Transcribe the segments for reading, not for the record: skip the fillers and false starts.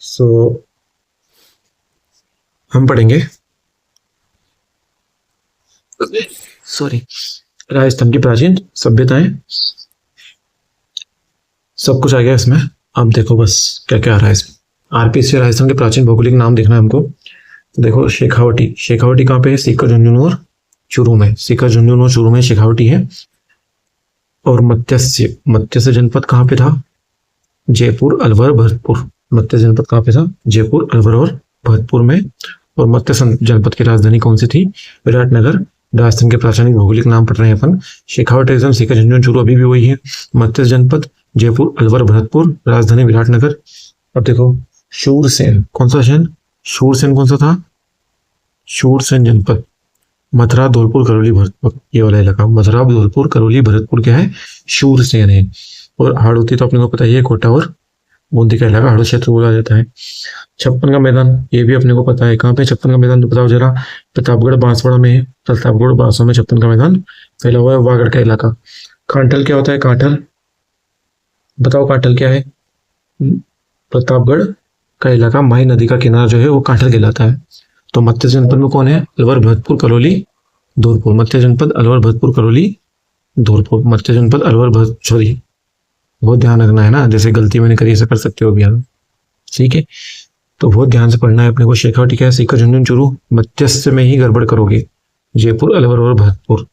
सो हम पढ़ेंगे राजस्थान की प्राचीन सभ्यताएं। सब कुछ आ गया इसमें। अब देखो बस क्या क्या आ रहा है इसमें। आरपीसी राजस्थान के प्राचीन भौगोलिक नाम देखना है हमको। तो देखो शेखावटी, शेखावटी कहाँ पे है? सीकर, झुंझुनू और चूरू में। सीकर, झुंझुनू और चूरू में शेखावटी है। और मत्स्य, मत्स्य जनपद कहाँ पे था? जयपुर, अलवर, भरतपुर। मत्स्य जनपद कहाँ पे था? जयपुर, अलवर और भरतपुर में। और मत्स्य जनपद की राजधानी कौन सी थी? विराटनगर। राजस्थान के प्राचीन भौगोलिक नाम पढ़ रहे हैं अपन। शेखावट एग्जाम, सीकर, झुंझुनू, चूरू अभी भी वही है। मत्स्य जनपद जयपुर, अलवर, भरतपुर। राजधानी विराटनगर। अब देखो शूरसेन, कौन सा सेन? शूरसेन कौन सा था? शूरसेन जनपद मथुरा, धौलपुर, करौली, भरतपुर। ये वाला इलाका मथुरा, धौलपुर, करौली, भरतपुर क्या है? शूरसेन है। और हाड़ौती तो अपने को पता ही है, कोटा और बूंदी का इलाका हाड़ौती क्षेत्र बोला जाता है। छप्पन का मैदान, ये भी अपने को पता है। कहाँ पे छप्पन का मैदान तो बताओ जरा? प्रतापगढ़ बांसवाड़ा में है। प्रतापगढ़ बांसवाड़ा में छप्पन का मैदान फैला हुआ है। वागड़ का इलाका। कांठल क्या होता है? कांठल बताओ, कांठल क्या है? प्रतापगढ़ का इलाका, माही नदी का किनारा जो है वो कांठल कहलाता है। तो मत्स्य जनपद में कौन है? अलवर, भरतपुर, करौली, धौलपुर। मत्स्य जनपद अलवर, भरतपुर, करौली, धौलपुर। मत्स्य जनपद अलवर, भरतपुर। सॉरी, बहुत ध्यान रखना है ना, जैसे गलती मैंने करी ऐसा कर सकते हो अभी आप। ठीक है, तो बहुत ध्यान से पढ़ना है अपने को। शेखावटी क्या है? सीकर, झुंझुनू, चूरू। मत्स्य में ही गड़बड़ करोगे। जयपुर, अलवर और भरतपुर।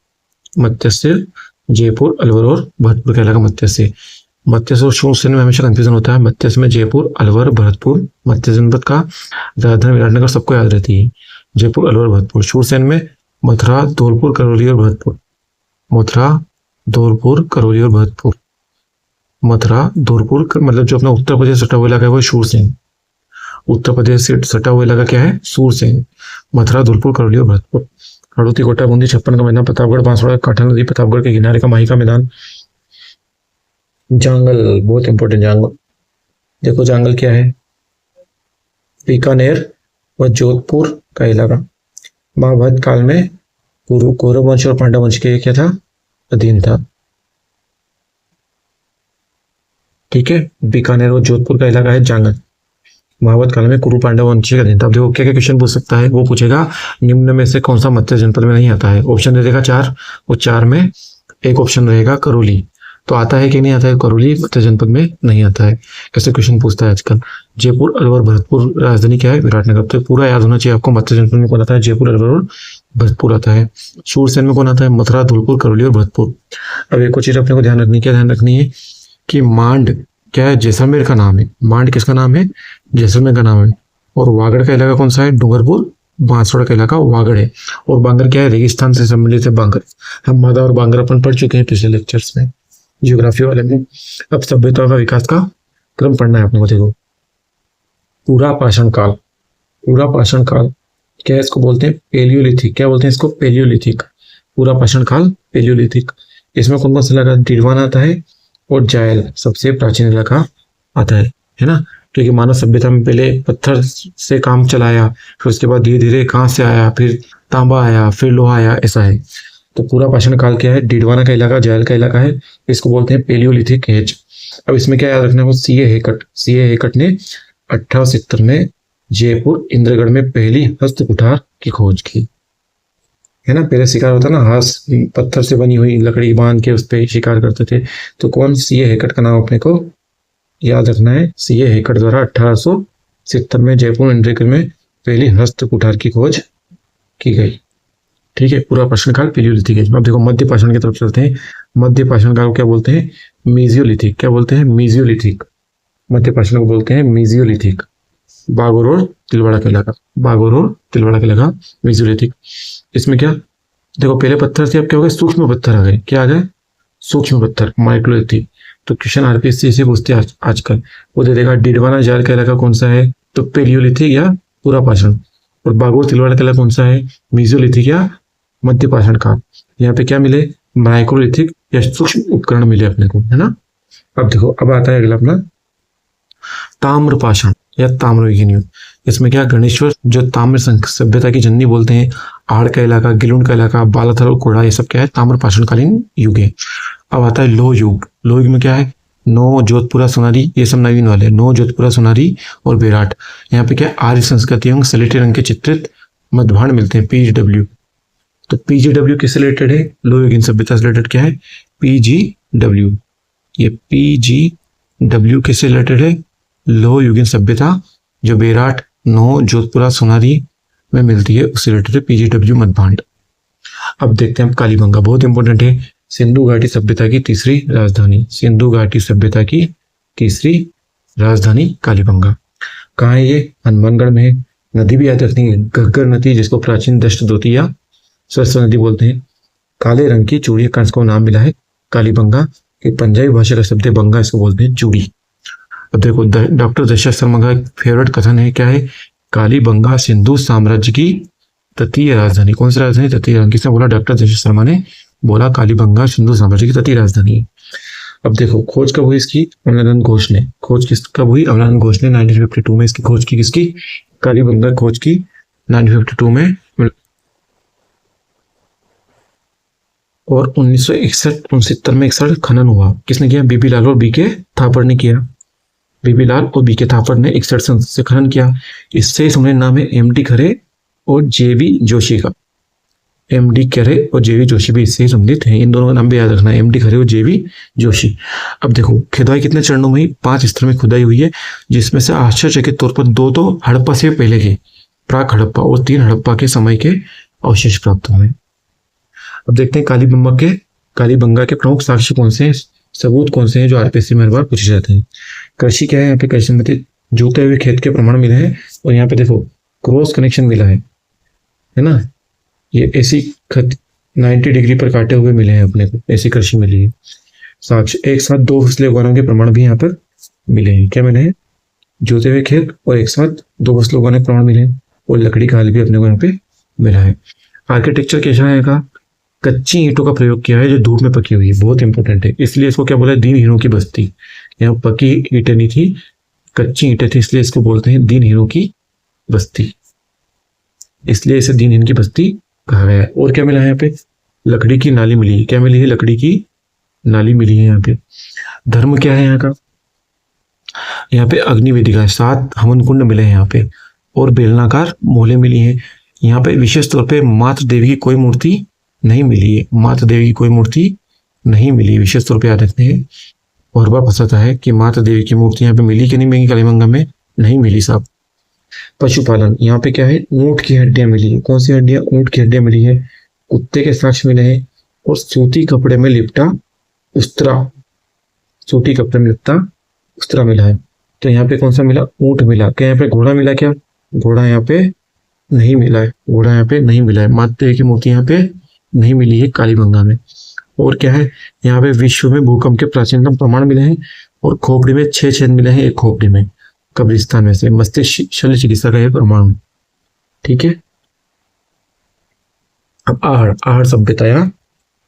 मत्स्य जयपुर, अलवर और भरतपुर का इलाका मत्स्य। मत्स्य और शूरसेन में हमेशा कंफ्यूजन होता है। मत्स्य में जयपुर, अलवर, भरतपुर। मत्स्य जनपद का राजधानी विराटनगर सबको याद रहती है, जयपुर, अलवर, भरतपुर। शूरसेन में मथुरा, धौलपुर, करौली और भरतपुर। मथुरा, धौलपुर, करौली और भरतपुर। मथुरा, धौलपुर मतलब जो अपना उत्तर प्रदेश सटा हुआ इलाका है वो शूरसेन। उत्तर प्रदेश से सटा हुआ इलाका क्या है? शूरसेन। मथुरा, धौलपुर, करौली और भरतपुर। हाड़ौती, कोटा, बूंदी, छप्पन का मैदान, प्रतापगढ़ बांसवाड़ा, कांठा नदी, प्रतापगढ़ के किनारे का माही का मैदान। जांगल, बहुत इंपॉर्टेंट। जांगल देखो, जांगल क्या है? बीकानेर व जोधपुर का इलाका। महाभारत काल में कौरव वंश और पांडव वंश के क्या था? अधीन था। ठीक है, बीकानेर और जोधपुर का इलाका है जांगल। महाभारत काल में कुरु पांडव वंश का अधीन था। अब देखो क्या क्या क्वेश्चन पूछ सकता है। वो पूछेगा निम्न में से कौन सा मत्स्य जनपद में नहीं आता है। ऑप्शन दे देगा 4, और 4 में एक ऑप्शन रहेगा करौली। तो आता है कि नहीं आता है? करौली मत्स्य जनपद में नहीं आता है। ऐसे क्वेश्चन पूछता है आजकल। जयपुर, अलवर, भरतपुर। राजधानी क्या है? विराटनगर। तो पूरा याद होना चाहिए आपको। मत्स्य जनपद में कौन आता है? जयपुर, अलवर और भरतपुर आता है। शूरसेन में कौन आता है? मथुरा, धौलपुर, करौली और भरतपुर। अब एक और चीज अपने को ध्यान रखनी, क्या ध्यान रखनी है कि मांड क्या है? जैसलमेर का नाम है। मांड किसका नाम है? जैसलमेर का नाम है। और वागड़ का इलाका कौन सा है? डूंगरपुर, बांसवाड़ा का इलाका वागड़ है। और बांगर क्या है? रेगिस्तान से सम्मिलित है बांगर। हम मादा और बांगर अपन पढ़ चुके हैं पिछले लेक्चर्स में, जियोग्राफी वाले में। अब सभ्यता का विकास का क्रम पढ़ना है अपने को। देखो, पूरा पाषाण काल। पूरा पाषाण काल क्या है? इसको बोलते हैं पेलियोलिथिक। क्या बोलते हैं इसको? पेलियोलिथिक। पूरा पाषाण काल, पेलियोलिथिक। इसमें कौन कौन सा इलाका? डिडवाना आता है और जायल सबसे प्राचीन इलाका आता है ना। क्योंकि मानव सभ्यता में पहले पत्थर से काम चलाया, फिर उसके बाद धीरे धीरे कहाँ से आया, फिर तांबा आया, फिर लोहा आया, ऐसा है। तो पूरा पाषाण काल क्या है? डिडवाना का इलाका, जायल का इलाका है। इसको बोलते हैं पेलियोलिथिक एज। अब इसमें क्या याद रखना है? सीए हेकट। सीए हेकट ने 1870 में जयपुर, इंद्रगढ़ में पहली हस्त कुठार की खोज की, है ना। पहले शिकार होता ना, हाथ पत्थर से बनी हुई लकड़ी बांध के उस पर शिकार करते थे। तो कौन? सीए हेकट का नाम अपने को याद रखना है। सीए हेकट द्वारा 1870 में जयपुर, इंद्रगढ़ में पहली हस्त कुठार की खोज की गई। ठीक है, पूरा पाषाण काल, पेलियोलिथिक एज। अब देखो मध्य पाषाण की तरफ चलते हैं। मध्य पाषाण काल को क्या बोलते हैं? मीजियोलिथिक। क्या बोलते हैं? मीजियोलिथिक। मध्य पाषाण को बोलते हैं मीजियोलिथिक। बागोर और तिलवाड़ा का इलाका, बागोर और तिलवाड़ा का इलाका मीजियोलिथिक। इसमें क्या देखो, पहले पत्थर से अब क्या हो गए? सूक्ष्म पत्थर आ गए। क्या आ गए? सूक्ष्म पत्थर, माइक्रोलिथिक। तो क्वेश्चन आरपीएससी से पूछते हैं आजकल। वो दे देगा डिडवाना जायल का इलाका कौन सा है? तो पेलियोलिथिक या पूरा पाषाण। और बागोर तिलवाड़ा का इलाका कौन सा है? मीजियोलिथिक या मध्य पाषाण काल। यहाँ पे क्या मिले? माइक्रोलिथिक या सूक्ष्म उपकरण मिले अपने को, है ना। अब देखो, अब आता है अगला अपना ताम्र पाषाण या ताम्रयुगीन युग। इसमें क्या? गणेश्वर जो ताम्र सभ्यता की जननी बोलते हैं, आड़ का इलाका, गिलुंड का इलाका, बालाथल और कोड़ा, ये सब क्या है? ताम्र पाषाणकालीन युग है। अब आता है लोह युग। लोह युग में क्या है? नो, जोधपुरा, सोनारी, ये सब नवीन वाले, नो, जोधपुरा, सोनारी और बेराट। यहाँ पे क्या है, आर्य संस्कृति एवं सलेटी रंग के चित्रित मध्यभांड मिलते हैं, पीजीडब्ल्यू। तो पीजीडब्ल्यू किससे रिलेटेड है, लोयोगिन सभ्यता से रिलेटेड क्या है, पीजीडब्ल्यू। ये पीजीडब्ल्यू किससे रिलेटेड है, लोहयुगीन सभ्यता, जो बेराट, नो, जोधपुरा, सोनारी में मिलती है, उससे रिलेटेड है पीजीडब्ल्यू मध्यभांड। अब देखते हैं कालीबंगा, बहुत इंपॉर्टेंट है। सिंधु घाटी सभ्यता की तीसरी राजधानी, सिंधु घाटी सभ्यता की तीसरी राजधानी कालीबंगा। कहाँ है ये, हनुमानगढ़ में है। नदी भी याद रखनी है, घग्गर नदी, जिसको प्राचीन दष्ट दोती या सरस्वती नदी बोलते हैं। काले रंग की चूड़िया का इसको नाम मिला है कालीबंगा, कि पंजाबी भाषा का शब्द है बंगा, इसको बोलते हैं चूड़ी। अब देखो डॉक्टर दशरथ शर्मा का फेवरेट कथन है, क्या है, कालीबंगा सिंधु साम्राज्य की तटीय राजधानी। कौन सी राजधानी, तटीय राजधानी। किसने बोला, डॉक्टर दशरथ शर्मा ने बोला कालीबंगा सिंधु साम्राज्य की तटीय राजधानी है। अब देखो खोज कब हुई इसकी, अमलानंद घोष ने। खोज किस कब हुई, अमलानंद घोष ने 1952 में इसकी खोज की। किसकी, कालीबंगा खोज की 1952 में। और 1961 में 61 खनन हुआ। किसने किया, बीबी लाल और बीके थापड़ ने किया। बीबी लाल और बीके थापड़ ने 61 से खनन किया। इससे समझे नाम है एमडी खरे और जेबी जोशी का। एमडी खरे और जेबी जोशी भी इससे संबंधित हैं। इन दोनों का नाम भी याद रखना है, एमडी खरे और जेबी जोशी। अब देखो खुदाई कितने चरणों में हुई, 5 स्तर में खुदाई हुई है, जिसमें से आश्चर्य के तौर पर 2 तो हड़प्पा से पहले के, प्राक हड़प्पा, और 3 हड़प्पा के समय के अवशेष प्राप्त हुए। अब देखते हैं कालीबंगा के प्रमुख साक्ष्य कौन से हैं, सबूत कौन से हैं जो आरपीएससी में हर बार पूछे जाते हैं। कृषि क्या है, यहाँ पे कृषि में जोते हुए खेत के प्रमाण मिले हैं, और यहाँ पे देखो क्रॉस कनेक्शन मिला है ना। ये ऐसी खत 90 डिग्री पर काटे हुए मिले हैं अपने को, ऐसी कृषि मिली है। साक्ष्य एक साथ 2 फसलें उगाने के प्रमाण भी यहाँ पर मिले हैं। क्या मिले हैं, जोते हुए खेत और एक साथ 2 फसलें उगाने के प्रमाण मिले हैं, और लकड़ी का हाल भी अपने को यहाँ पे मिला है। आर्किटेक्चर कैसा है का, कच्ची ईंटों का प्रयोग किया है जो धूप में पकी हुई है, बहुत इंपॉर्टेंट है। इसलिए इसको क्या बोला है, दीन हीरों की बस्ती। यहाँ पकी ईंटें नहीं थी, कच्ची ईंटें थी, इसलिए इसको बोलते हैं दीन हीरों की बस्ती, इसलिए इसे दीन हीरों की बस्ती कहा गया है। और क्या मिला है यहाँ पे, लकड़ी की नाली मिली है। क्या मिली है, लकड़ी की नाली मिली है यहाँ पे। धर्म क्या है यहाँ का, यहाँ पे अग्नि वेदिका है, 7 हवन कुंड मिले हैं यहाँ पे, और बेलनाकार मोहले मिली हैं। यहाँ पे विशेष तौर पे मातृ देवी की कोई मूर्ति नहीं मिली है, मातृ देवी की कोई मूर्ति नहीं मिली, विशेष तौर पे याद रखते हैं। और बार फंसाता है कि मातृ देवी की मूर्ति यहाँ पे मिली कि नहीं मिली, कालीबंगा में नहीं मिली साहब। पशुपालन, यहाँ पे क्या है, ऊंट की हड्डियां मिली है। कौन सी हड्डियां, ऊंट की हड्डियां मिली है। कुत्ते के साक्ष्य मिले हैं, और सूती कपड़े में लिपटा उस्तरा, सूती कपड़े में लिपटा उस्तरा मिला है। तो यहाँ पे कौन सा मिला, ऊंट मिला। क्या यहाँ पे घोड़ा मिला, क्या घोड़ा यहाँ पे नहीं मिला है, घोड़ा यहाँ पे नहीं मिला है। मातृ देवी की मूर्ति यहाँ पे नहीं मिली है कालीबंगा में। और क्या है, यहाँ पे विश्व में भूकंप के प्राचीनतम प्रमाण मिले हैं, और खोपड़ी में 6 छेद मिले हैं, एक खोपड़ी में कब्रिस्तान में से, मस्तिष्क शल्य चिकित्सा का यह प्रमाण। ठीक है। अब आहड़ सभ्यता या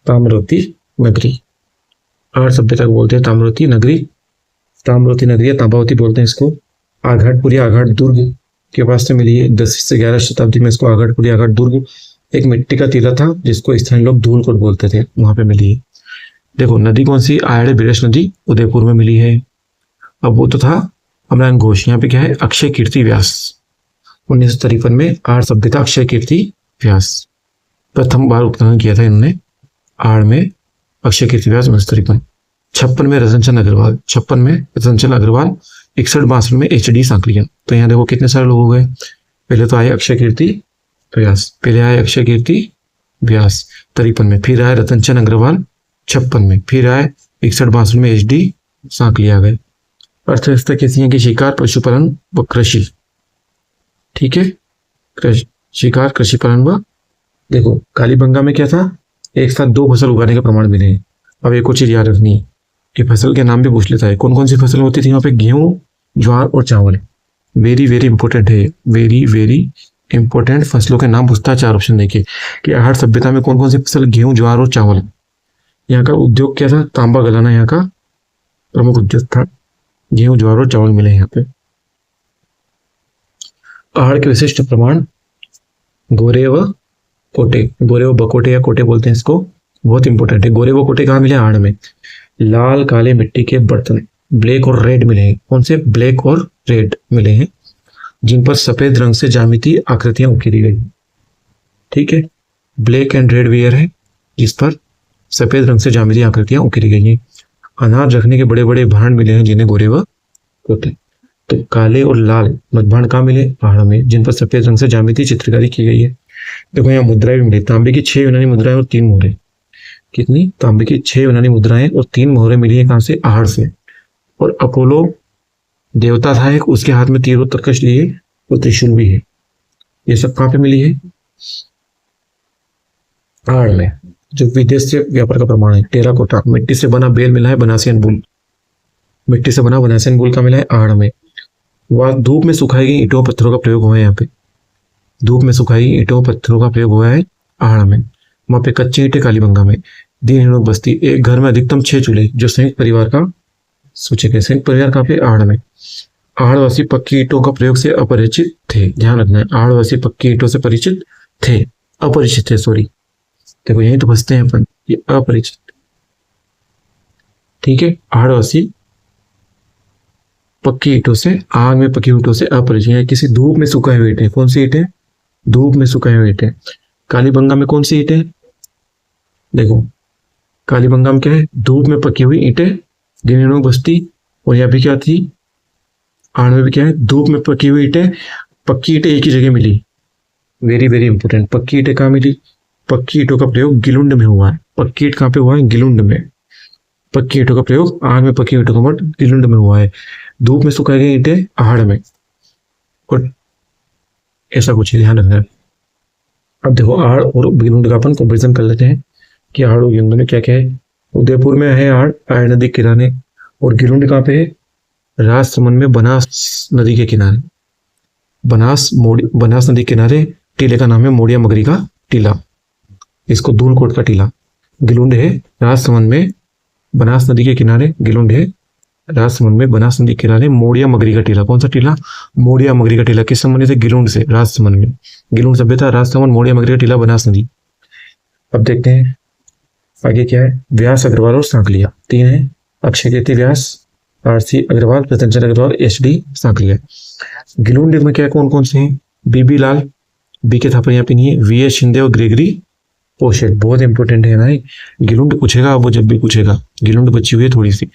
ताम्रवती नगरी, आहड़ सभ्यता को बोलते हैं ताम्रवती नगरी, ताम्रवती नगरी या तांबावती बोलते हैं इसको। आघाटपुरी आघाट दुर्ग के पास से मिली है, 10 से 11 शताब्दी में इसको आघाटपुरी आघाट दुर्ग, एक मिट्टी का टीला था जिसको स्थानीय लोग धूलकोट बोलते थे, वहां पे मिली है। देखो नदी कौन सी, आयड़ बिरश नदी उदयपुर में मिली है। अब वो तो था अमलान घोष। यहाँ पे क्या है, अक्षय कीर्ति व्यास, 1953 में आहड़ सभ्यता, अक्षय कीर्ति व्यास प्रथम बार उत्खनन किया था इन्होंने आहड़ में, अक्षय कीर्ति व्यास 1953। 56 में रतनचंद अग्रवाल, 56 में रतनचंद अग्रवाल, 61-62 में HD सांकलिया। तो यहाँ देखो कितने सारे लोग हो गए, पहले तो आए अक्षय कीर्ति व्यास, पहले आए अक्षय कीर्ति व्यास 53 में, फिर आए रतनचंद अग्रवाल 56 में, फिर आए 61-62 में HD सांकलिया आ गए। अर्थव्यवस्था कैसी है कि शिकार, पशुपालन व कृषि। ठीक है, शिकार, कृषि पालन व, देखो कालीबंगा में क्या था, एक साथ 2 फसल उगाने के प्रमाण मिले हैं। अब एक और चीज याद रखनी है, ये फसल के नाम भी पूछ लेता है, कौन कौन सी फसल होती थी वहाँ पे, गेहूं, ज्वार और चावल। वेरी वेरी इंपॉर्टेंट है, वेरी वेरी इंपॉर्टेंट, फसलों के नाम पूछता है 4 ऑप्शन देके कि आहड़ सभ्यता में कौन कौन सी फसल, गेहूं, ज्वार और चावल। यहाँ का उद्योग क्या था, तांबा गलाना यहाँ का प्रमुख उद्योग था, गेहूं, ज्वार और चावल मिले यहाँ पे। आहड़ के विशिष्ट प्रमाण, गोरे व कोटे, गोरे व बकोटे या कोटे बोलते हैं इसको, बहुत इंपॉर्टेंट है। गोरे व कोटे कहाँ मिले, आहड़ में। लाल काले मिट्टी के बर्तन, ब्लैक और रेड मिले हैं। कौन से? ब्लैक और रेड मिले हैं, जिन पर सफेद रंग से ज्यामितीय आकृतियां उकेरी गई। ठीक है, ब्लैक एंड रेड वेयर है जिस पर सफेद रंग से ज्यामितीय आकृतियां उकेरी गई हैं। अनाज रखने के बड़े बड़े भांड मिले हैं जिन्हें गोरे व होते। तो काले और लाल मधभांड कहाँ मिले? पहाड़ में, जिन पर सफेद रंग से ज्यामितीय चित्रकारी की गई है। देखो यहाँ मुद्राएं भी मिली, तांबे की 6 यूनानी मुद्राएं और 3 मोहरें। कितनी? तांबे की 6 यूनानी मुद्राएं और 3 मोहरें मिली है। कहाँ से? आहड़ से। और अपोलो देवता था एक, उसके हाथ में तीर और तरकश लिए और त्रिशूल भी है। ये सब कहाँ पे मिली है? आहड़ में, जो विदेश से व्यापार का प्रमाण है। टेराकोटा, मिट्टी से बना बेल मिला है बनासियन बुल। मिट्टी से बना बनासियन बुल का मिला है आहड़ में। वह धूप में सुखाई गई ईंटों पत्थरों का प्रयोग हुआ है। यहाँ पे धूप में सुखाई ईंटों पत्थरों का प्रयोग हुआ है आहड़ में। वहां पे कच्ची ईंटें कालीबंगा में। दीनहीनों बस्ती, एक घर में अधिकतम 6 चूल्हे, जो संयुक्त परिवार का सूचक है। संयुक्त परिवार कहाँ पे? आहड़ में। आहड़वासी पक्की ईंटों का प्रयोग से अपरिचित थे। ध्यान रखना है, आहड़वासी पक्की ईंटों से परिचित थे, अपरिचित थे, सॉरी। देखो यही तो फंसते हैं अपन, ये अपरिचित। ठीक है, आहड़वासी पक्की ईंटों से, आग में पकी ईंटों से अपरिचित है। किसी धूप में सुखाए हुए ईंटें। कौन सी ईंटें? धूप में सुखाए हुए ईंटें। कालीबंगा में कौन सी ईंटें? देखो कालीबंगा में क्या है? धूप में पकी हुई ईंटें। दीनहीनों बस्ती, और यहाँ भी क्या थी? आहड़ में भी क्या है? धूप में पकी हुई ईंटें। पक्की ईंटें एक ही जगह मिली, वेरी वेरी इंपॉर्टेंट। पक्की ईंटें कहाँ मिली? पक्की ईंटों का प्रयोग गिलुंड में हुआ है। पक्की ईंट कहाँ पे हुआ है? गिलुंड में। पक्की ईंटों का प्रयोग आग में पकी ईंटों का मठ गिलुंड में हुआ है। धूप में सुखाई गई ईंटें आहड़ में। और ऐसा कुछ ध्यान रखना है। अब देखो आहड़ और गिलुंड का अपन कंपेरिजन कर लेते हैं कि आहड़ और गिलुंड में क्या क्या है। उदयपुर में है आहड़, आय नदी के किनारे। और गिलुंड कहाँ पे है? राजसमंद में, बनास नदी के किनारे। बनास नदी के किनारे। टीले का नाम है मोड़िया मगरी का टीला, इसको धूलकोट का टीला। गिलुंड है राजसमंद में, बनास नदी के किनारे। गिलुंड है राजसमंद में, बनास नदी के किनारे, मोड़िया मगरी का टीला। कौन सा टीला? मोड़िया मगरी का टीला। किस संबंधित है? गिलुंड से, राजसमंद में। गिलुंड सभ्यता, राजसमंद, मोड़िया मगरी का टीला, बनास नदी। अब देखते हैं आगे क्या है। व्यास, अग्रवाल और सांकलिया 3 है। अक्षय कीर्ति व्यास, आरसी अग्रवाल, रतनचंद्र अग्रवाल, एचडी सांकलिया। गिलुंड में क्या कौन कौन से हैं? बीबी लाल, बी के थापर यहाँ पे नहीं है, वीएस शिंदे और ग्रेगरी पोशेट। बहुत इंपॉर्टेंट है ना, गिलुंड पूछेगा वो जब भी पूछेगा, गिलुंड बची हुई है थोड़ी सी।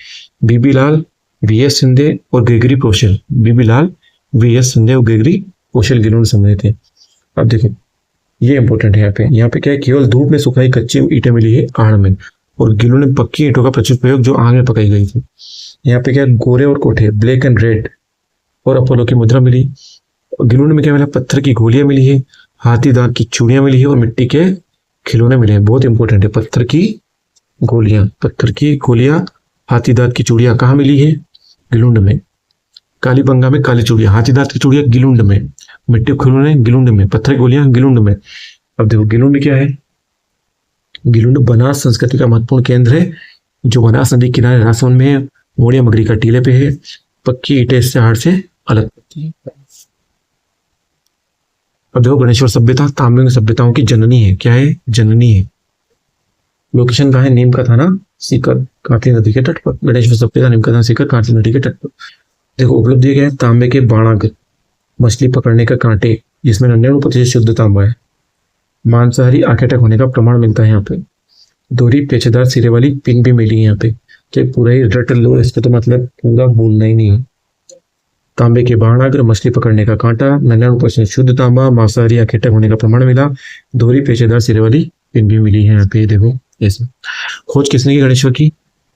बीबी लाल, वीएस शिंदे और ग्रेगरी पोशेल। बीबी लाल, वीएस शिंदे और ग्रेगरी पोशेल गिलुंड समझे थे। अब देखो ये इंपॉर्टेंट है। यहाँ पे क्या है? केवल धूप में सुखाई कच्ची ईंटें मिली है आहड़ में, और गिलुंड में पक्की ईंटों का प्रचुर प्रयोग जो आग में पकाई गई थी। यहाँ पे क्या है? गोरे और कोठे, ब्लैक एंड रेड, और अपोलो की मुद्रा मिली। गिलुंड में क्या मिला? पत्थर की गोलियां मिली है, हाथी दांत की चूड़ियां मिली है, और मिट्टी के खिलौने मिले हैं। बहुत इंपॉर्टेंट है, पत्थर की गोलियां, हाथी दांत की चूड़ियां कहाँ मिली है? गिलुंड में। कालीबंगा में काली चूड़ियां, हाथी दांत की चूड़ियां गिलुंड में, मिट्टी के खिलौने गिलुंड में, पत्थर की गोलियां गिलुंड में। अब देखो गिलुंड क्या है? गिलुंड बनास संस्कृति का महत्वपूर्ण केंद्र है, जो बनास नदी किनारे राजसमंद में है। मोड़िया मगरी का टीले पे है। पक्की ईंटें इससे आहड़ से अलग होती है। अब देखो गणेश्वर सभ्यता ताम्रलिंग सभ्यताओं की जननी है। क्या है? जननी है। लोकेशन कहाँ है? नीम का थाना सीकर, कांटी नदी के तट पर। गणेश्वर सभ्यता नीम का थाना सीकर, कांटी नदी के तट पर। देखो उपलब्धि क्या है? तांबे के बाणाग्र, मछली पकड़ने का कांटे जिसमें 99% शुद्ध तांबा है। मांसाहारी आखेटक होने का प्रमाण मिलता है यहाँ पे। दोहरी पेचेदार सिरे वाली पिन भी मिली है यहाँ पे। चाहे पूरा ही रट लो, इसका तो मतलब पूरा बोलना ही नहीं है। तांबे के बाणाग्र, मछली पकड़ने का कांटा, 99% शुद्ध तांबा, मांसाहारी आखेटक होने का प्रमाण मिला, दोहरी पेचेदार सिरे वाली पिन भी मिली है यहाँ पे। देखो ऐसे। खोज किसने की गणेश्वर की?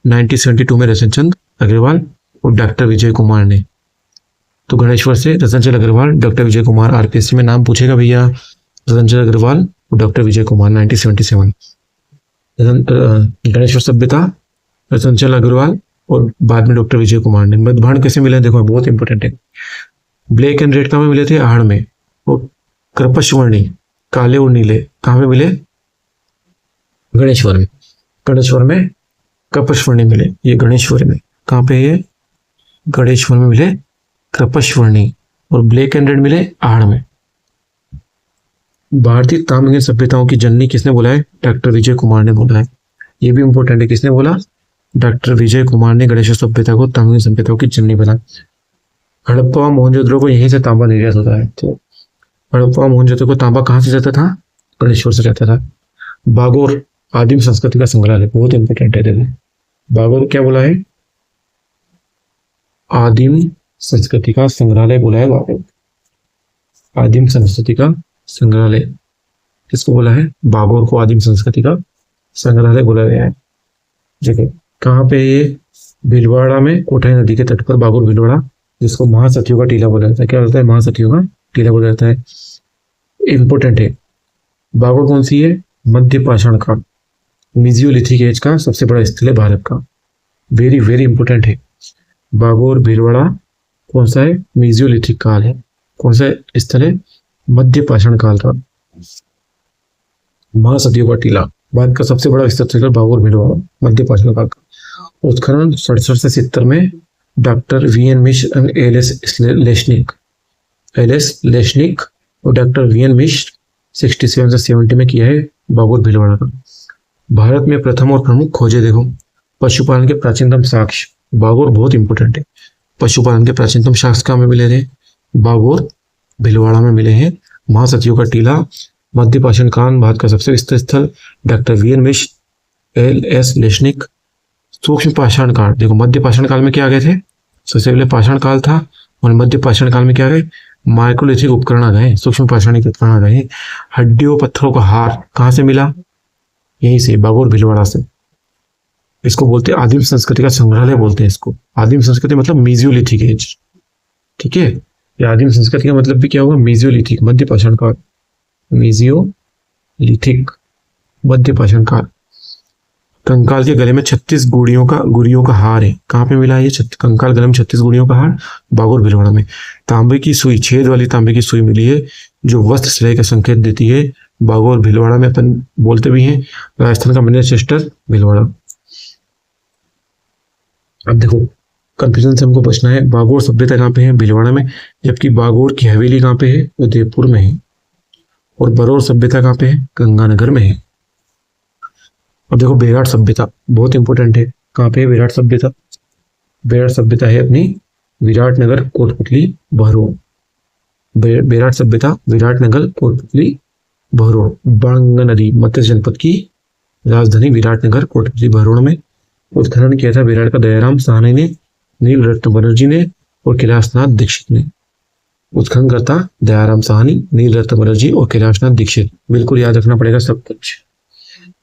1972 में रतनचंद अग्रवाल और डॉक्टर विजय कुमार ने। तो गणेश्वर से रतनचंद अग्रवाल, डॉक्टर विजय कुमार। आरपीएससी में नाम पूछेगा भैया, रतनचंद अग्रवाल और डॉक्टर विजय कुमार, 1977। गणेश्वर सभ्यता रतनचंद अग्रवाल और बाद में डॉक्टर विजय कुमार ने। मधभांड कैसे मिले? देखो बहुत इंपॉर्टेंट है। ब्लैक एंड रेड कहाँ में मिले थे? आहड़ में। और कृपशवर्णी, काले और नीले कहाँ में मिले? गणेश्वर में। गणेश्वर में कृपशवर्णी मिले। ये गणेश्वर में कहाँ पे? ये गणेश्वर में मिले कृपशवर्णी। और ब्लैक एंड रेड मिले आहड़ में। भारतीय ताम्रलिंग सभ्यताओं की जननी किसने बोला है? डॉक्टर विजय कुमार ने बोला है। ये भी इंपॉर्टेंट है। किसने बोला? डॉक्टर विजय कुमार ने गणेश सभ्यता को तांबा सभ्यताओं की जननी बनाया। हड़प्पा मोहनजोदड़ो को यहीं से तांबा निर्यात होता है। तो हड़प्पा मोहनजोदड़ो को तांबा कहाँ से जाता था? गणेश्वर से जाता था। बागोर आदिम संस्कृति का संग्रहालय, बहुत इंपॉर्टेंट है। देखो बागोर क्या बोला है? आदिम संस्कृति का संग्रहालय बोला है बागोर। आदिम संस्कृति का संग्रहालय किसको बोला है? बागोर को आदिम संस्कृति का संग्रहालय बोला गया है। देखो कहाँ पे ये? भीलवाड़ा में, कोठाई नदी के तट पर बागोर भीलवाड़ा, जिसको महासतियों का टीला बोला जाता है। क्या होता है? महासतियों का टीला बोला जाता है। इंपॉर्टेंट है। बागोर कौन सी है? मध्य पाषाण काल, मीजियोलिथिक एज का सबसे बड़ा स्थल है भारत का। वेरी वेरी इंपॉर्टेंट है। बागोर भीलवाड़ा कौन सा है? मीजियोलिथिक काल है। कौन सा स्थल है? मध्य पाषाण काल का। महासतियों का टीला भारत का सबसे बड़ा स्थल बागोर भीलवाड़ा, मध्य पाषाण काल का। उत्खनन 67 से 70 में डॉक्टर वी.एन. मिश्र, एल.एस. लेशनिक और डॉक्टर वी.एन. मिश्र 67 से 70 में किया है बागोर भीलवाड़ा का। भारत में प्रथम और प्रमुख खोजें देखो। पशुपालन के प्राचीनतम साक्ष्य, बागोर बहुत इंपॉर्टेंट है। पशुपालन के प्राचीनतम साक्ष्य कहाँ में मिले थे? बागोर भीलवाड़ा में मिले हैं। महासतियों का टीला, मध्य पाषाण काल, भारत का सबसे विस्तृत स्थल, डॉक्टर वी.एन. मिश्र, एल.एस. लेशनिक। सूक्ष्म पाषाण काल, देखो मध्य पाषाण काल में क्या आ गए थे? सबसे पहले पाषाण काल था और मध्य पाषाण काल में क्या आ गए? माइक्रोलिथिक उपकरण आ गए, सूक्ष्म पाषाणिक उपकरण आ गए। हड्डियों पत्थरों का हार कहाँ से मिला? यहीं से, बागोर भीलवाड़ा से। इसको बोलते हैं आदिम संस्कृति का संग्रहालय बोलते हैं इसको। आदिम संस्कृति मतलब मीजियोलिथिक एज, ठीक है। ये आदिम संस्कृति का मतलब भी क्या होगा? मीजियोलिथिक, मध्य पाषाण काल, मीजियोलिथिक, मध्य पाषाण काल। कंकाल के गले में 36 गुड़ियों का हार है। कहाँ पे मिला ये? कंकाल गले में 36 गुड़ियों का हार, बागोर भीलवाड़ा में। तांबे की सुई, छेद वाली तांबे की सुई मिली है जो वस्त्र सिलाई का संकेत देती है। बागोर भीलवाड़ा में अपन बोलते भी हैं। राजस्थान का मैनचेस्टर भीलवाड़ा। अब देखो कंफ्यूजन से हमको बचना है। बागोर सभ्यता कहाँ पे है? भीलवाड़ा में। जबकि बागोर की हवेली कहाँ पे है? उदयपुर में है। और बरौर सभ्यता कहाँ पे है? गंगानगर में है। अब देखो बेराट सभ्यता बहुत इंपॉर्टेंट है। कहाँ पे है विराट सभ्यता? बेराट सभ्यता है अपनी विराटनगर, कोटपुतली, बहरोड। बेराट सभ्यता विराटनगर, कोटपुतली, बहरोड। बांगा नदी मत्स्य जनपद की राजधानी विराटनगर, कोटपुतली, बहरोड में। उत्खनन किया था बेराट का दयाराम साहनी ने, नील रत्न बनर्जी ने और कैलाशनाथ दीक्षित ने। उत्खनन करता दयाराम साहनी, नील रत्न बनर्जी और कैलाशनाथ दीक्षित। बिल्कुल याद रखना पड़ेगा सब कुछ।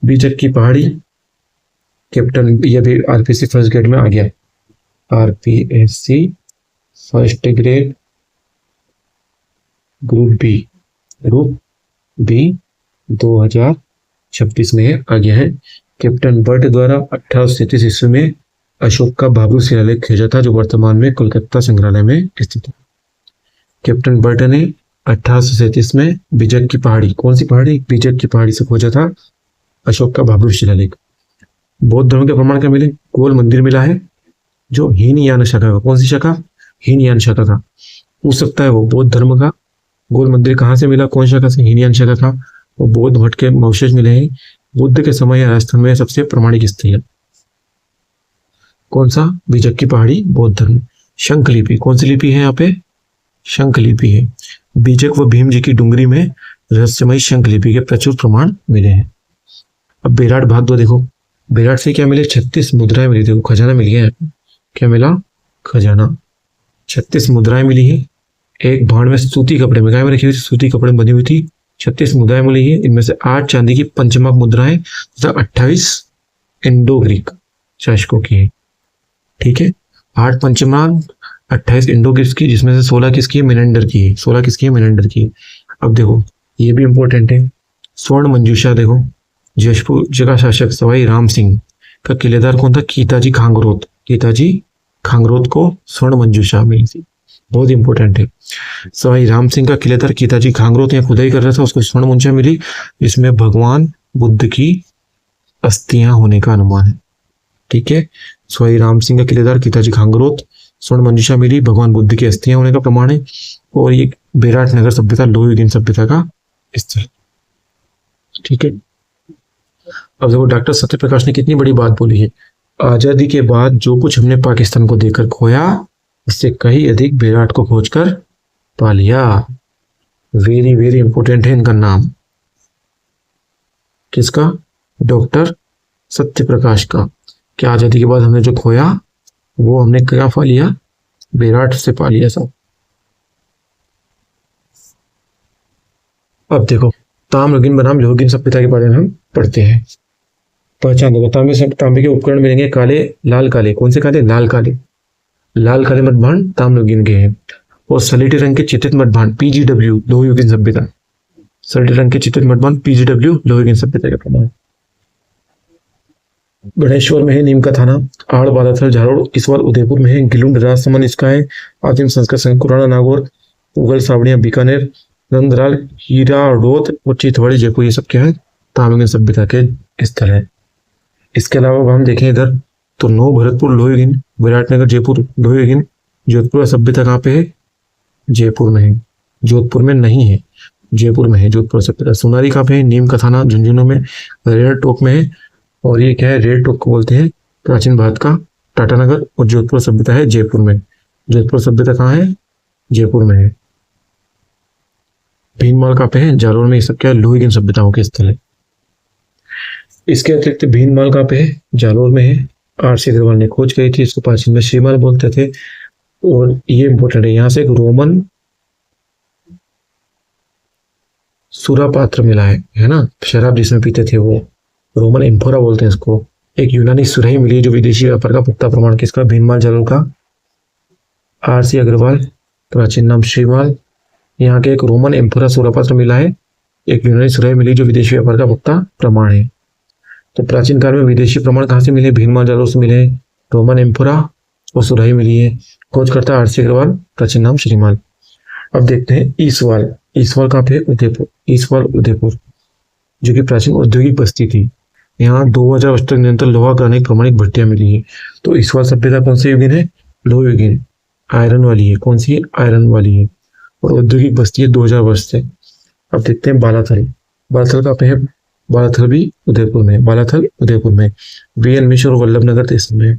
बीजक की पहाड़ी, कैप्टन, यह भी आरपीएससी फर्स्ट ग्रेड में आ गया। RPSC first grade group B 2026 में आ गया है। कैप्टन बर्ट द्वारा 1837 ईस्वी में अशोक का भाब्रू शिलालेख खोजा था, जो वर्तमान में कोलकाता संग्रहालय में स्थित है। कैप्टन बर्ट ने 1837 में बीजक की पहाड़ी, कौन सी पहाड़ी? बीजक की पहाड़ी से खोजा था अशोक का भाब्रू शिलालेख। बौद्ध धर्म के प्रमाण क्या मिले? गोल मंदिर मिला है जो हीनयान शाखा का। कौन सी शाखा? हीनयान शाखा का। पूछ सकता है वो बौद्ध धर्म का गोल मंदिर कहाँ से मिला, कौन शाखा से? हीनयान शाखा का। वो बौद्ध भट्ट के वंशज मिले हैं। बुद्ध के समय राजस्थान में सबसे प्रमाणिक स्थल कौन सा? बीजक की पहाड़ी, बौद्ध धर्म। शंख लिपि, कौन सी लिपि है यहाँ पे? शंख लिपि है। बीजक व भीम जी की डुंगरी में रहस्यमयी शंख लिपि के प्रचुर प्रमाण मिले हैं। अब बेराट भाग 2 देखो। बेराट से क्या मिले? 36 मुद्राएं मिली। देखो खजाना मिल गया है। क्या मिला? खजाना। 36 मुद्राएं मिली है। एक भांड में सूती कपड़े में, गाय में रखी हुई सूती कपड़े में बनी हुई थी। 36 मुद्राएं मिली है। इनमें से 8 चांदी की पंचमाक मुद्राएं तथा 28 इंडो ग्रीक शासकों की है। ठीक है, 8 पंचमाक, 28 इंडो ग्रीक की, जिसमें से 16 किसकी है? मेनेंडर की है। 16 किसकी है? मेनेंडर की है। अब देखो ये भी इंपॉर्टेंट है। स्वर्ण मंजूषा देखो, जयपुर जगह शासक सवाई राम सिंह का किलेदार कौन था? कीताजी खांगरोत। कीताजी खांगरोत को स्वर्ण मंजूषा मिली थी, बहुत इंपॉर्टेंट है। सवाई राम सिंह का किलेदार कीताजी खांगरोत यहाँ खुदाई कर रहा था, उसको स्वर्ण मंजूषा मिली। इसमें भगवान बुद्ध की अस्थियां होने का अनुमान है। ठीक है, सवाई राम सिंह का किलेदार कीताजी खांगरोत, स्वर्ण मंजूषा मिली, भगवान बुद्ध की अस्थियां होने का प्रमाण है। और ये बेराट नगर सभ्यता लोहीयुगीन सभ्यता का स्थल। ठीक है, अब देखो डॉक्टर सत्यप्रकाश ने कितनी बड़ी बात बोली है। आजादी के बाद जो कुछ हमने पाकिस्तान को देकर खोया, इससे कहीं अधिक विराट को खोजकर पा लिया। वेरी वेरी इंपॉर्टेंट है इनका नाम। किसका? डॉक्टर सत्य प्रकाश का। क्या आजादी के बाद हमने जो खोया वो हमने क्या पा लिया? विराट से पा लिया सब। अब देखो, ताम्रलिप्त बनाम लोहगिन सभ्यता के बारे में हम पढ़ते हैं। पहचान देखो, तांबे के उपकरण मिलेंगे काले लाल काले। कौन से काले? लाल काले। लाल काले मृदभांड ताम्रलिप्त के हैं। और सलेटी रंग के चित्रित मृदभांड पीजीडब्ल्यू लोहयुगीन सभ्यता। सलेटी रंग के चित्रित मृदभांड पीजीडब्ल्यू लोहयुगीन सभ्यता के प्रमाण। गणेश्वर में है नीम का थाना। आड़ बालाथल झारोड़ इसवाल उदयपुर में है। गिलुंड राजसमंद इसका है। आदिम संस्कृत संघ कुराना नागौर मुगल सावड़िया बीकानेर नंदराल हीरा रोद और चितवाड़ी जयपुर, ये सब क्या है? ताम्रलिप्त सभ्यता के स्थल है। इसके अलावा हम देखें इधर तो नो भरतपुर लोहयुगीन, विराटनगर जयपुर लोहयुगीन। जोधपुर सभ्यता कहाँ पे है? जयपुर में है। जोधपुर में नहीं है, जयपुर में है जोधपुर सभ्यता। सोनारी कहाँ पे है? नीम का थाना झुंझुनू में। रेड टोक में है। और ये क्या है? रेड टोक को बोलते हैं प्राचीन भारत का टाटानगर। और जोधपुर सभ्यता है जयपुर में। जोधपुर सभ्यता कहाँ है? जयपुर में है। भीनमाल कहाँ पे है? जालोर में। ये सब क्या है? लोहयुगीन सभ्यताओं के स्थल है। इसके अतिरिक्त भीनमाल कहाँ पे है? जालोर में है। आर.सी. अग्रवाल ने खोज करी थी, इसको प्राचीन में श्रीमाल बोलते थे। और ये इंपॉर्टेंट है, यहाँ से एक रोमन सुरापात्र मिला है ना, शराब जिसमें पीते थे वो, रोमन एम्फोरा बोलते हैं इसको। एक यूनानी सुराही मिली जो विदेशी व्यापार का पुख्ता प्रमाण। किसका? भीनमाल जालोर का। आर.सी. अग्रवाल, प्राचीन नाम श्रीमाल। यहाँ के एक रोमन एम्फोरा सुरापात्र मिला है। एक यूनानी सुराही मिली जो विदेशी व्यापार का पुख्ता प्रमाण है। तो प्राचीन काल में विदेशी प्रमाण कहाँ से मिले? भीनमाल जालोर से मिले। रोमन एम्फोरा और सुराही मिली है। खोज करता आर.सी. अग्रवाल, प्राचीन नाम श्रीमाल। अब देखते हैं ईसवाल। ईसवाल कहाँ पे? उदयपुर। ईसवाल उदयपुर, जो कि प्राचीन औद्योगिक बस्ती थी। यहाँ 2000 वर्ष तक निरंतर लोहा ग्रानाइट प्रमाणिक भट्टियां मिली है। तो ईसवाल सभ्यता कौन से युगीन है? लोहयुगीन, आयरन वाली है। कौन सी? आयरन वाली है। और औद्योगिक बस्ती है 2000 वर्ष से। अब देखते हैं बालाथल। बालाथल कहाँ पे है? बालाथल भी उदयपुर में। बालाथल उदयपुर में। वी.एन. मिश्र और वल्लभनगर तहसील में।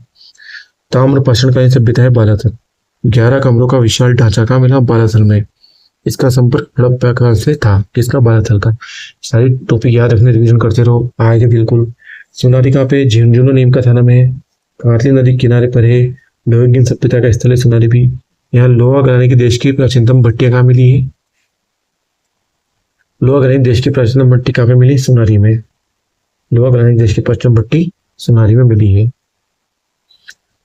ताम्र पाषाणकालीन सभ्यता है बालाथल। 11 कमरों का विशाल ढांचा कहाँ मिला? बालाथल में। इसका संपर्क हड़प्पा काल से था। किसका? बालाथल का। सारी टॉपिक याद रखने, रिवीजन करते रहो, आएगा बिल्कुल। सोनारी कहाँ पे? झुंझुनू नीम का थाना में है। कांतली नदी किनारे पर है। लोहयुगीन सभ्यता का स्थल है सोनारी भी। यहाँ लोहा ग्रानाइट की देश की प्राचीनतम भट्टियां कहाँ मिली है? लोहा ग्रानाइट देश की प्राचीनतम भट्टी कहाँ पे मिली? सोनारी में। लोहा ग्रानाइट देश की प्राचीनतम भट्टी सोनारी में मिली है।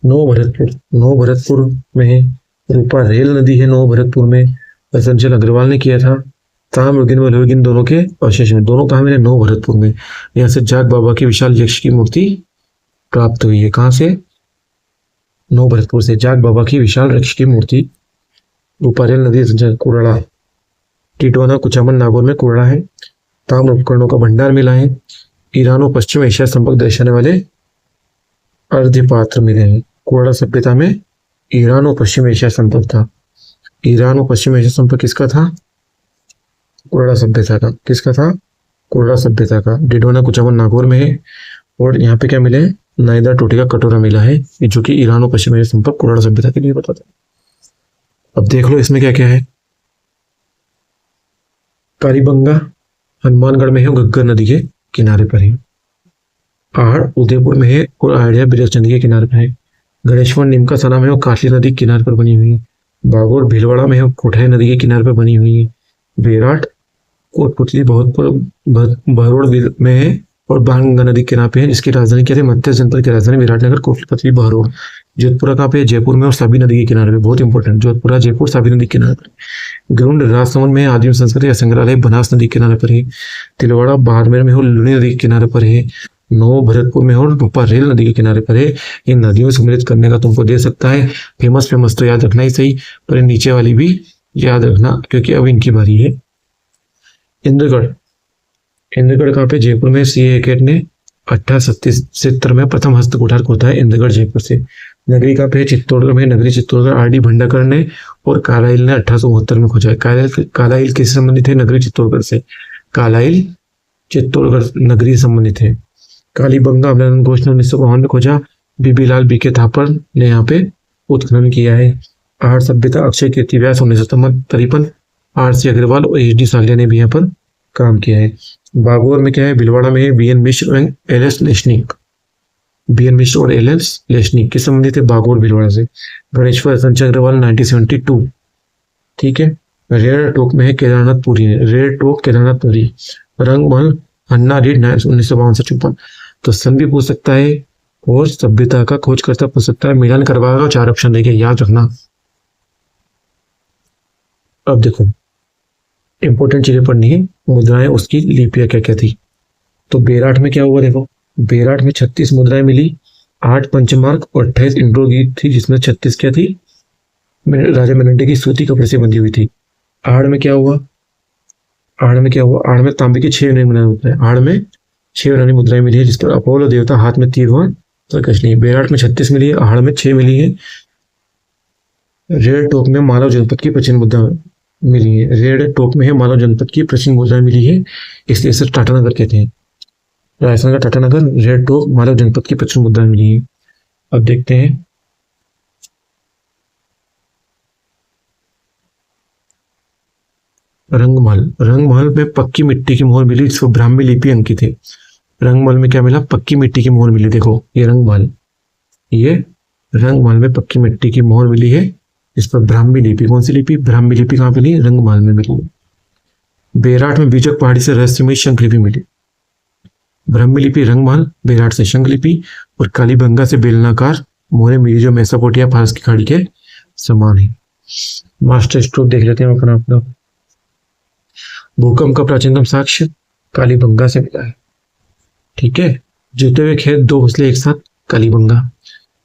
नो भरतपुर। नो भरतपुर में है। रूपा रेल नदी है नो भरतपुर में। संचल अग्रवाल ने किया था। ताम्रलिप्त व लोहयुगीन दोनों के अवशेष हैं। दोनों कहाँ मिले? नो भरतपुर में। यहाँ से जाग बाबा की विशाल यक्ष की मूर्ति प्राप्त हुई है। कहाँ से? नो भरतपुर से। जाग बाबा की विशाल यक्ष की मूर्ति। रूपारेल नदी संचल कुराड़ा। टिटवाना कुचामन नागौर में कुराड़ा है। ताम्र उपकरणों का भंडार मिला है। ईरान और पश्चिम एशिया संपर्क दर्शाने वाले अर्धपात्र मिले हैं। कुराड़ा सभ्यता में ईरान और पश्चिम एशिया संपर्क था। ईरान और पश्चिम एशिया संपर्क किसका था? कुराड़ा सभ्यता का। किसका था? कुराड़ा सभ्यता का। डिडवाना कुचामन नागौर में है। और यहाँ पे क्या मिले? नाइदा टोटी का कटोरा मिला है, जो कि ईरान और पश्चिम एशिया संपर्क कुराड़ा सभ्यता के लिए बताता है। अब देख लो इसमें क्या क्या है। कालीबंगा हनुमानगढ़ में है, घग्गर नदी के किनारे पर है। आहड़ उदयपुर में है और आड़िया बिरज नदी के किनारे पर है। गणेश्वर नीम का थाना में और काशी नदी के किनारे पर बनी हुई है। बागोर भीलवाड़ा में है और कोठाई नदी के किनारे पर बनी हुई है। बेराट कोटपुतली भरोड़ में है और बाणगंगा नदी के किनारे पे है, जिसकी राजधानी क्या थी? मध्य जनपद की राजधानी विराटनगर, कोटपुतली भरोड़। जोधपुरा कहाँ पे है? जयपुर में और साबी नदी के किनारे पे। बहुत इंपॉर्टेंट, जोधपुरा जयपुर साबी नदी के किनारे पर। गिलुंड राजसमंद में आदिम संस्कृति संग्रहालय बनास नदी के किनारे पर है। तिलवाड़ा बाड़मेर में और लुनी नदी के किनारे पर है। नो भरतपुर में और रूपा रेल नदी के किनारे पर है। इन नदियों से सम्मिलित करने का तुमको दे सकता है। फेमस तो याद रखना ही सही, पर नीचे वाली भी याद रखना, क्योंकि अब इनकी बारी है। इंद्रगढ़। इंद्रगढ़ कहाँ पे? जयपुर में। सी.ए. हैकेट ने 1870 में प्रथम हस्त कुठार खोदा है इंद्रगढ़ जयपुर से। नगरी कहाँ पे है? चित्तौड़गढ़ में। नगरी चित्तौड़गढ़ आर.डी. भंडाकर ने और कालाइल ने 1872 में खोजा है। कालाइल किससे संबंधित है? नगरी चित्तौड़गढ़ से। कालाइल चित्तौड़गढ़ नगरी संबंधित है। कालीबंगा अमलानंद घोष ने 1952 में खोजा। बीबी लाल बी के थापर ने यहाँ पे उत्खनन किया है। आहट सभ्यता अक्षय कीर्ति व्यास 1953, आर सी अग्रवाल और एच डी सागरिया ने भी यहाँ पर काम किया है। बागोर में क्या है, भीलवाड़ा में है B N Mishra and L S Leshnik. B N Mishra और एल एस लेशनिक किस संबंधित है, बागोर भीलवाड़ा से। गणेश्वर संजय अग्रवाल 1972, ठीक है। रेयर टोक में है केदारनाथ पुरी ने, रेयर टोक केदारनाथ पुरी। रंगमहल अन्ना रीड 1952 तो सन भी पूछ सकता है और सभ्यता का खोजकर्ता पूछ सकता है। मिलान करवाएगा, 4 ऑप्शन देके याद रखना। अब देखो इंपॉर्टेंट चीजें पढ़नी है, मुद्राएं उसकी लिपियां क्या क्या थी। तो बेराट में क्या हुआ, देखो बेराट में 36 मुद्राएं मिली, 8 पंचमार्क और 28 इंड्रो गीत थी, जिसमें 36 क्या थी, राजा मेनंडे की सूती कपड़े से बंधी हुई थी। आड़ में क्या हुआ, आड़ में क्या हुआ, आड़ में तांबे की 6 यूनानी मुद्राएं, आड़ में 6 यूनानी मुद्राएं मिली है, जिस पर अपोलो देवता हाथ में तीर हुआ तरकश नहीं। बेराट में 36 मिली है, आड़ में 6 मिली है। रेड टोक में मालव जनपद की प्राचीन मुद्रा मिली है, रेड टोक में है मालव जनपद की प्राचीन मुद्राएं मिली है, इसलिए इसे टाटानगर कहते हैं। राजस्थान का टाटानगर, रेड टोक मालव जनपद की प्राचीन मुद्राएं मिली है। अब देखते हैं रंगमहल, रंगमहल में पक्की मिट्टी की मोहर मिली, जिसको ब्राह्मी लिपि अंकित है। रंगमहल में क्या मिला, पक्की मिट्टी की मोहर मिली। देखो ये रंगमहल, ये रंगमहल में पक्की मिट्टी की मोहर मिली है, इस पर ब्राह्मी लिपि, कौन सी लिपि, ब्राह्मी लिपि कहाँ मिली, रंगमहल में मिली। बेराट में बीजक पहाड़ी से रहस्यमयी शंख लिपि मिली। ब्राह्मी लिपि रंगमहल, बेराट से शंख लिपि और कालीबंगा से बेलनाकार मोहरें मिली, जो मेसोपोटामिया फारस की खाड़ी के समान है। मास्टर स्ट्रोक देख लेते हैं अपना अपना। भूकंप का प्राचीनतम साक्ष्य कालीबंगा से मिला है, ठीक है। जुते हुए खेत, 2 फसलें एक साथ, कालीबंगा।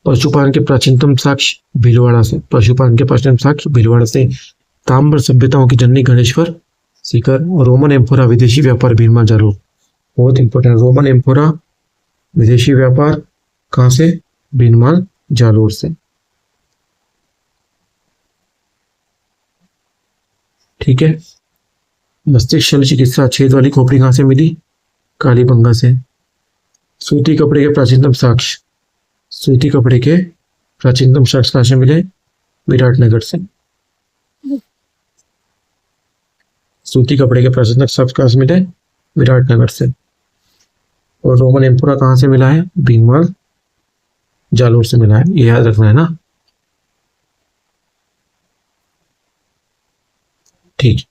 पशुपालन के प्राचीनतम साक्ष्य भीलवाड़ा से, पशुपालन के प्राचीनतम साक्ष्य भीलवाड़ा से। ताम्र सभ्यताओं की जननी गणेश्वर सीकर। रोमन एम्फोरा विदेशी व्यापार भीलमाल जालौर, बहुत इंपॉर्टेंट। रोमन एम्फोरा विदेशी व्यापार कहां से, भीलमाल जालौर से, ठीक है। मस्तिष्क शल्य चिकित्सा, छेद वाली खोपड़ी कहां से मिली, कालीबंगा से। सूती कपड़े के प्राचीनतम साक्ष्य, सूती कपड़े के प्राचीनतम साक्ष्य कहां से मिले, विराटनगर से। सूती कपड़े के प्राचीनतम साक्ष्य कहां से मिले, विराटनगर से। और रोमन एम्पोरा कहां से मिला है, भीलमाल जालौर से मिला है, ये याद रखना है ना, ठीक।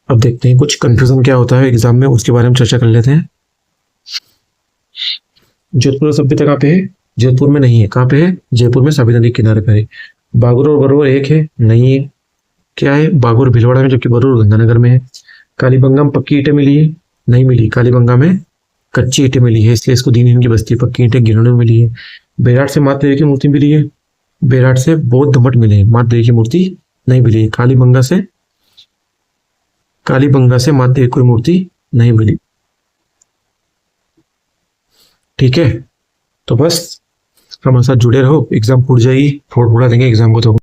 अब देखते हैं कुछ कंफ्यूजन क्या होता है एग्जाम में, उसके बारे में चर्चा कर लेते हैं। जोधपुर सभ्यता कहाँ पे है, जोधपुर में नहीं है, कहाँ पे है, जयपुर में साबी नदी के किनारे पे है। बागुर और बरूर एक है, नहीं है, क्या है, बागुर भीलवाड़ा में जबकि बरूर गंगानगर में है। कालीबंगा में पक्की ईंटें मिली है, नहीं मिली, कालीबंगा में कच्ची ईंटें मिली है, इसलिए इसको दीन की बस्ती, पक्की ईंटें गिरने में मिली है। बेराट से माता देवी की मूर्ति मिली है, बेराट से बौद्ध मठ मिले हैं, माता देवी की मूर्ति नहीं मिली है। कालीबंगा से माता देवी कोई मूर्ति नहीं मिली, ठीक है। तो बस हमारे साथ जुड़े रहो, एग्जाम फूट जाएगी, फोड़ फोड़ा देंगे एग्जाम को तो।